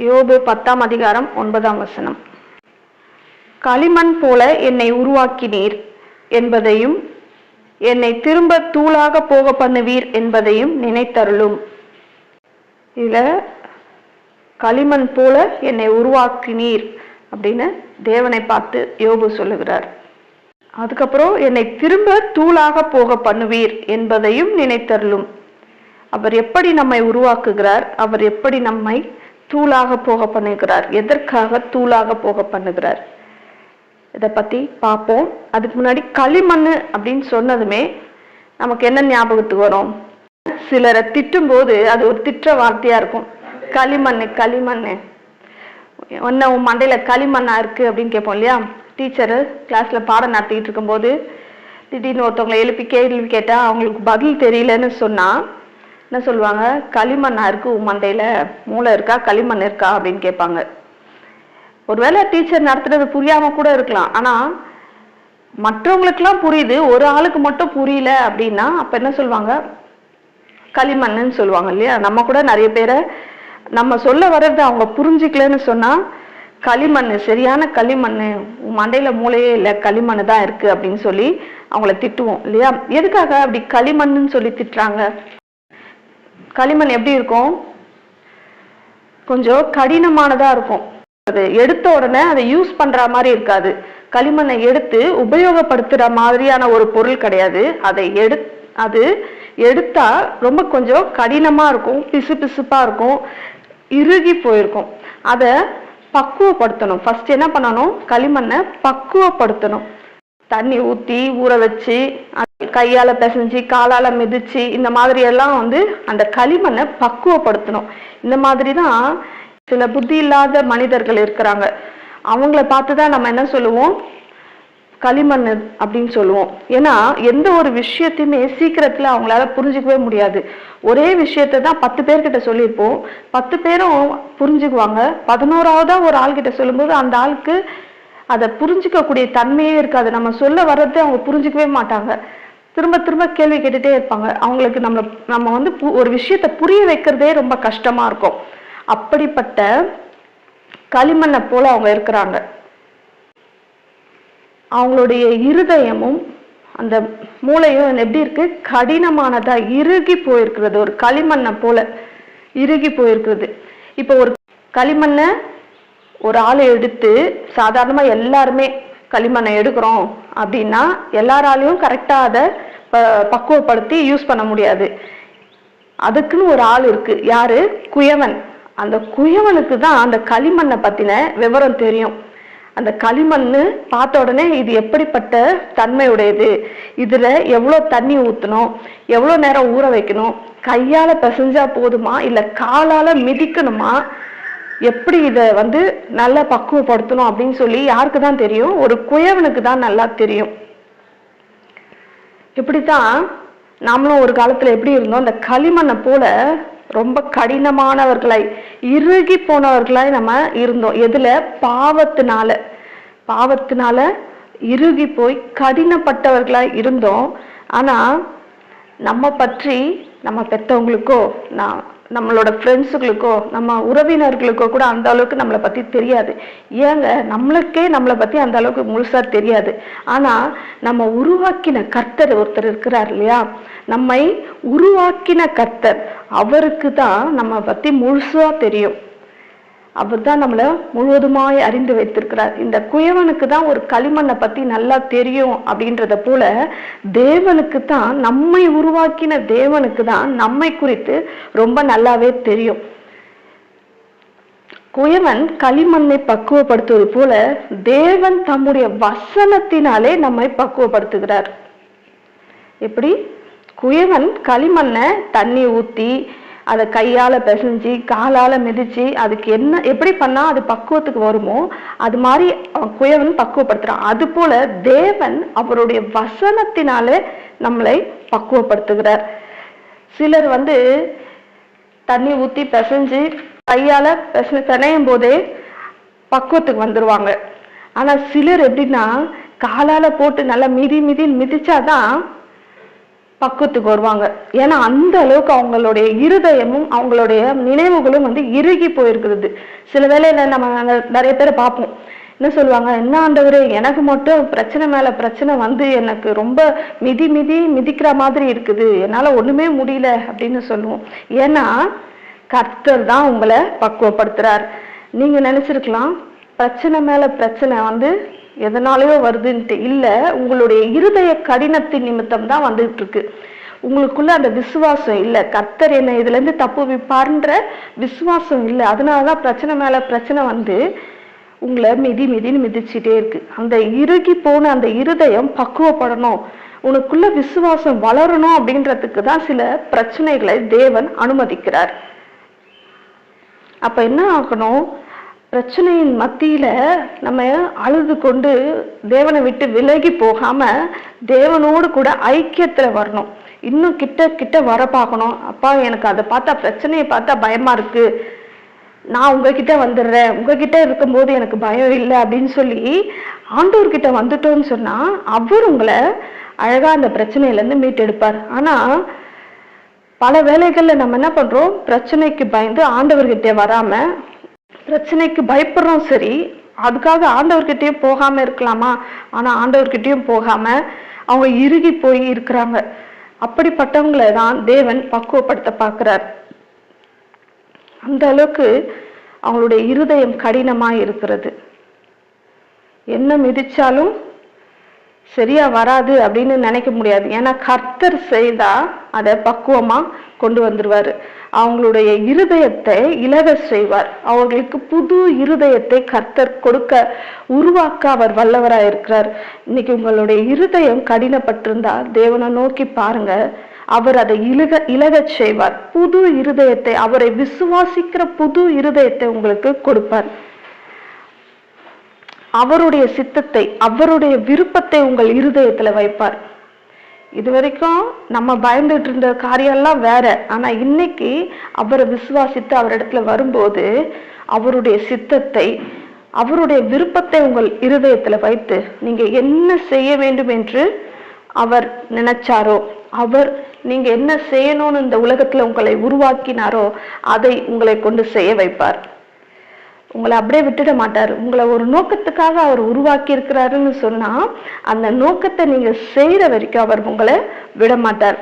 யோபு 10ஆம் அதிகாரம் 9ஆம் வசனம். களிமண் போல என்னை உருவாக்கினீர் என்பதையும் என்னை திரும்ப தூளாக போக பண்ணுவீர் என்பதையும் நினைத்தருளும். இதுல களிமண் போல என்னை உருவாக்கினீர் அப்படின்னு தேவனை பார்த்து யோபு சொல்லுகிறார். அதுக்கப்புறம் என்னை திரும்ப தூளாக போக பண்ணுவீர் என்பதையும் நினைத்தருளும். அவர் எப்படி நம்மை உருவாக்குகிறார், அவர் எப்படி நம்மை தூளாக போக பண்ணுகிறார், எதற்காக தூளாக போக பண்ணுகிறார், இதை பத்தி பார்ப்போம். அதுக்கு முன்னாடி களிமண் அப்படின்னு சொன்னதுமே நமக்கு என்ன ஞாபகத்துக்கு வரும்? சிலரை திட்டும் போது அது ஒரு திட்ட வார்த்தையா இருக்கும். களிமண் களிமண், ஒன்ன உன் மண்டையில களிமண்ணா இருக்கு அப்படின்னு கேட்போம் இல்லையா? டீச்சரு கிளாஸ்ல பாடம் நடத்திட்டு இருக்கும்போது திடீர்னு ஒருத்தவங்களை எழுப்பி கேள்வி கேட்டா அவங்களுக்கு பதில் தெரியலன்னு சொன்னா என்ன சொல்லுவாங்க? களிமண்ணா இருக்கு உன் மண்டையில, மூளை இருக்கா, களிமண் இருக்கா அப்படின்னு கேட்பாங்க. ஒருவேளை டீச்சர் நடத்துறது புரியாம கூட இருக்கலாம், ஆனா மற்றவங்களுக்கெல்லாம் புரியுது, ஒரு ஆளுக்கு மட்டும் புரியல அப்படின்னா அப்ப என்ன சொல்லுவாங்க? களிமண்ணுன்னு சொல்லுவாங்க இல்லையா? நம்ம கூட நிறைய பேரை நம்ம சொல்ல வர்றது அவங்க புரிஞ்சுக்கலன்னு சொன்னா களிமண்ணு, சரியான களிமண்ணு, உன் மண்டையில மூளையே இல்லை, களிமண்ணு தான் இருக்கு அப்படின்னு சொல்லி அவங்கள திட்டுவோம் இல்லையா? எதுக்காக அப்படி களிமண்ணுன்னு சொல்லி திட்டுறாங்க? களிமண் எப்படி இருக்கும்? கொஞ்சம் கடினமானதா இருக்கும். அது எடுத்த உடனே அதை யூஸ் பண்ற மாதிரி இருக்காது. களிமண்ணை எடுத்து உபயோகப்படுத்துற மாதிரியான ஒரு பொருள் கிடையாது. அது எடுத்தா ரொம்ப கொஞ்சம் கடினமா இருக்கும், பிசு பிசுப்பா இருக்கும், இறுகி போயிருக்கும். அதை பக்குவப்படுத்தணும். ஃபர்ஸ்ட் என்ன பண்ணணும்? களிமண்ணை பக்குவப்படுத்தணும். தண்ணி ஊற்றி ஊற வச்சு கையால பிசைஞ்சு காலால மிதிச்சு இந்த மாதிரி எல்லாம் அந்த களிமண்ணை பக்குவப்படுத்தணும். இந்த மாதிரி தான் சில புத்தி இல்லாத மனிதர்கள் இருக்கிறாங்க. அவங்கள பார்த்துதான் நம்ம என்ன சொல்லுவோம்? களிமண் அப்படின்னு சொல்லுவோம். ஏன்னா எந்த ஒரு விஷயத்தையுமே சீக்கிரத்துல அவங்களால புரிஞ்சுக்கவே முடியாது. ஒரே விஷயத்தை தான் 10 பேர்கிட்ட சொல்லியிருப்போம், 10 பேரும் புரிஞ்சுக்குவாங்க. 11ஆவதா ஒரு ஆள்கிட்ட சொல்லும்போது அந்த ஆளுக்கு அதை புரிஞ்சுக்கக்கூடிய தன்மையே இருக்காது. நம்ம சொல்ல வர்றது அவங்க புரிஞ்சுக்கவே மாட்டாங்க. திரும்ப திரும்ப கேள்வி கேட்டுட்டே இருப்பாங்க. அவங்களுக்கு நம்ம ஒரு விஷயத்த புரிய வைக்கிறதே ரொம்ப கஷ்டமா இருக்கும். அப்படிப்பட்ட களிமண்ணை போல அவங்க இருக்கிறாங்க. அவங்களுடைய இருதயமும் அந்த மூளையும் எப்படி இருக்கு? கடினமானதா, இறுகி போயிருக்கிறது. ஒரு களிமண்ணை போல இறுகி போயிருக்கிறது. இப்போ ஒரு களிமண்ணை ஒரு ஆளை எடுத்து சாதாரணமா எல்லாருமே களிமண்ணை எடுக்கிறோம் அப்படின்னா எல்லாராலையும் கரெக்டா அதை பக்குவப்படுத்தி யூஸ் பண்ண முடியாது. அதுக்குன்னு ஒரு ஆள் இருக்கு. யாரு? குயவன். அந்த குயவனுக்கு தான் அந்த களிமண்ணை பத்தின விவரம் தெரியும். அந்த களிமண்ணு பார்த்த உடனே இது எப்படிப்பட்ட தன்மையுடையது, இதுல எவ்வளவு தண்ணி ஊற்றணும், எவ்வளோ நேரம் ஊற வைக்கணும், கையால பிசைஞ்சா போதுமா இல்ல காலால மிதிக்கணுமா, எப்படி இதை நல்லா பக்குவப்படுத்தணும் அப்படின்னு சொல்லி யாருக்கு தான் தெரியும்? ஒரு குயவனுக்கு தான் நல்லா தெரியும். இப்படித்தான் நாமளும் ஒரு காலத்துல எப்படி இருந்தோம்? அந்த களிமண்ணை போல ரொம்ப கடினமானவர்களாய், இறுகி போனவர்களாய் நம்ம இருந்தோம். எதுல? பாவத்தினால இறுகி போய் கடினப்பட்டவர்களாய் இருந்தோம். ஆனா நம்ம பற்றி நம்ம பெற்றவங்களுக்கோ நம்மளோட ஃப்ரெண்ட்ஸுகளுக்கோ நம்ம உறவினர்களுக்கோ கூட அந்த அளவுக்கு நம்மளை பத்தி தெரியாது. ஏங்க, நம்மளை பத்தி அந்த அளவுக்கு முழுசா தெரியாது. ஆனா நம்ம உருவாக்கின கர்த்தர் ஒருத்தர் இருக்கிறார் இல்லையா? நம்மை உருவாக்கின கர்த்தர், அவருக்கு தான் நம்ம பத்தி முழுசா தெரியும். அவர் தான் நம்மளை முழுவதுமாய் அறிந்து வைத்திருக்கிறார். இந்த குயவனுக்கு தான் ஒரு களிமண்ணை பத்தி நல்லா தெரியும் அப்படின்றத போல தேவனுக்கு தான், நம்மை உருவாக்கின தேவனுக்கு தான் நம்மை குறித்து ரொம்ப நல்லாவே தெரியும். குயவன் களிமண்ணை பக்குவப்படுத்துவது போல தேவன் தம்முடைய வசனத்தினாலே நம்மை பக்குவப்படுத்துகிறார். எப்படி? குயவன் களிமண்ணை தண்ணி ஊத்தி அதை கையால பிசைஞ்சு காலால மிதிச்சு அதுக்கு எப்படி பண்ணா அது பக்குவத்துக்கு வருமோ அது மாதிரி குயவன் பக்குவப்படுத்துறான். அது போல தேவன் அவருடைய வசனத்தினாலே நம்மளை பக்குவப்படுத்துகிறார். சிலர் தண்ணி ஊத்தி பிசைஞ்சு கையால பிணையும் போதே பக்குவத்துக்கு வந்துருவாங்க. ஆனா சிலர் எப்படின்னா காலால போட்டு நல்லா மிதின்னு மிதிச்சாதான் பக்குவத்துக்கு வருவாங்க. ஏன்னா அந்த அளவுக்கு அவங்களுடைய இருதயமும் அவங்களுடைய நினைவுகளும் இறுகி போயிருக்கிறது. சில வேளையில நம்ம நிறைய பேரை பார்ப்போம், என்ன சொல்லுவாங்க, என்ன ஆண்டவரே எனக்கு மட்டும் பிரச்சனை மேல பிரச்சனை எனக்கு ரொம்ப மிதிக்கிற மாதிரி இருக்குது, என்னால ஒண்ணுமே முடியல அப்படின்னு சொல்லுவோம். ஏன்னா கர்த்தர் தான் உங்களை பக்குவப்படுத்துறார். நீங்க நினைச்சிருக்கலாம் பிரச்சனை மேல பிரச்சனை எதனாலயோ வருதுன்ட்டு. இல்ல, உங்களுடைய இருதய கடினத்தின் நிமித்தம் தான் வந்துட்டு இருக்கு. உங்களுக்குள்ள அந்த விசுவாசம் இல்லை, கர்த்தர் என்ன இதுல இருந்து தப்பு விப்பார்ன்ற விசுவாசம் இல்லை. அதனாலதான் பிரச்சனை மேல பிரச்சனை உங்களை மிதின்னு மிதிச்சுட்டே இருக்கு. அந்த இறுகி போன அந்த இருதயம் பக்குவப்படணும், உனக்குள்ள விசுவாசம் வளரணும் அப்படின்றதுக்கு தான் சில பிரச்சனைகளை தேவன் அனுமதிக்கிறார். அப்ப என்ன ஆகணும், பிரச்சனையின் மத்தியில நம்ம அழுது கொண்டு தேவனை விட்டு விலகி போகாம தேவனோடு கூட ஐக்கியத்துல வரணும். இன்னும் கிட்ட வர பார்க்கணும். அப்பா எனக்கு அதை பார்த்தா, பிரச்சனையை பார்த்தா பயமா இருக்கு, நான் உங்ககிட்ட வந்துடுறேன், உங்ககிட்ட இருக்கும்போது எனக்கு பயம் இல்லை அப்படின்னு சொல்லி ஆண்டவர்கிட்ட வந்துட்டோம்னு சொன்னா அவர் உங்களை அழகா அந்த பிரச்சனையில இருந்து மீட்டெடுப்பார். ஆனா பல வேளைகள்ல நம்ம என்ன பண்றோம், பிரச்சனைக்கு பயந்து ஆண்டவர்கிட்ட வராம பிரச்சனைக்கு பயப்படுறோம். சரி, அதுக்காக ஆண்டவர்கிட்டயும் போகாம இருக்கலாமா? ஆனா ஆண்டவர்கிட்டயும் போகாம அவங்க இறுகி போய் இருக்கிறாங்க. அப்படிப்பட்டவங்களை தான் தேவன் பக்குவப்படுத்த பார்க்கிறார். அந்த அளவுக்கு அவங்களுடைய இருதயம் கடினமா இருக்கிறது. என்ன மிதிச்சாலும் சரியா வராது அப்படின்னு நினைக்க முடியாது. ஏன்னா கர்த்தர் செய்தா அதை பக்குவமா கொண்டு வந்துருவாரு. அவங்களுடைய இருதயத்தை இலக செய்வார். அவர்களுக்கு புது இருதயத்தை கர்த்தர் உருவாக்க அவர் வல்லவராய் இருக்கிறார். இன்னைக்கு உங்களுடைய இருதயம் கடினப்பட்டிருந்தா தேவனை நோக்கி பாருங்க, அவர் அதை இலக செய்வார். புது இருதயத்தை, அவரை விசுவாசிக்கிற புது இருதயத்தை உங்களுக்கு கொடுப்பார். அவருடைய சித்தத்தை, அவருடைய விருப்பத்தை உங்கள் இருதயத்துல வைப்பார். இது வரைக்கும் நம்ம பயந்துட்டு இருந்த காரியம்லாம் வேற. ஆனா இன்னைக்கு அவரை விசுவாசித்து அவரிடத்துல வரும்போது அவருடைய சித்தத்தை, அவருடைய விருப்பத்தை உங்கள் இருதயத்துல வைத்து நீங்க என்ன செய்ய வேண்டும் என்று அவர் நினைச்சாரோ, நீங்க என்ன செய்யணும்னு இந்த உலகத்துல உங்களை உருவாக்கினாரோ அதை உங்களை கொண்டு செய்ய வைப்பார். உங்களை அப்படியே விட்டுட மாட்டார். உங்களை ஒரு நோக்கத்துக்காக அவர் உருவாக்கி இருக்கிறாருன்னு சொன்னா அந்த நோக்கத்தை நீங்க செய்யற வரைக்கும் அவர் உங்களை விட மாட்டார்.